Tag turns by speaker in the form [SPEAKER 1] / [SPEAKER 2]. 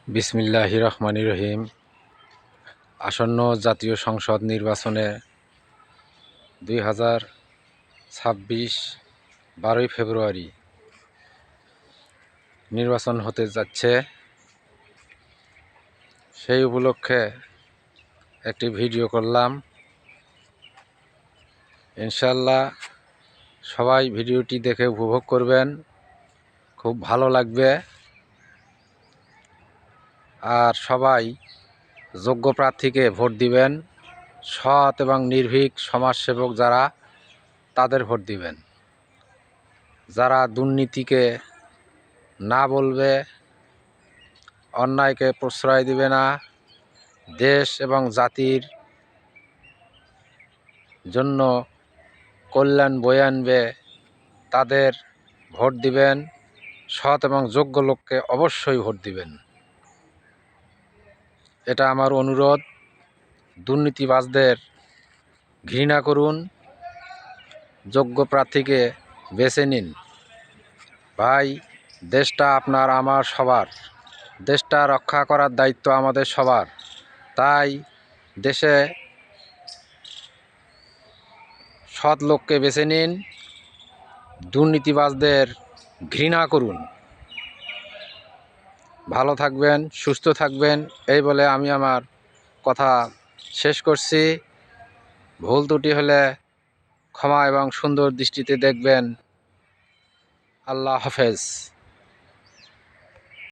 [SPEAKER 1] বিসমিল্লাহির রহমানির রহিম। আসন্ন জাতীয় সংসদ নির্বাচনে 2026 12ই ফেব্রুয়ারি নির্বাচন হতে যাচ্ছে। সেই উপলক্ষে একটি ভিডিও করলাম। ইনশাল্লাহ সবাই ভিডিওটি দেখে উপভোগ করবেন, খুব ভালো লাগবে। আর সবাই যোগ্য প্রার্থীকে ভোট দিবেন, সৎ এবং নির্ভীক সমাজসেবক যারা, তাদের ভোট দিবেন। যারা দুর্নীতিকে না বলবে, অন্যায়কে প্রশ্রয় দিবে না, দেশ এবং জাতির জন্য কল্যাণ বয়ে আনবে, তাদের ভোট দিবেন। সৎ এবং যোগ্য লোককে অবশ্যই ভোট দিবেন, এটা আমার অনুরোধ। দুর্নীতিবাজদের ঘৃণা করুন, যোগ্য প্রার্থীকে বেছে নিন। ভাই, দেশটা আপনার আমার সবার, দেশটা রক্ষা করার দায়িত্ব আমাদের সবার। তাই দেশে সৎ লোককে বেছে নিন, দুর্নীতিবাজদের ঘৃণা করুন। ভালো থাকবেন, সুস্থ থাকবেন, এই বলে আমি আমার কথা শেষ করছি। ভুল ত্রুটি হলে ক্ষমা এবং সুন্দর দৃষ্টিতে দেখবেন। আল্লাহ হাফেজ।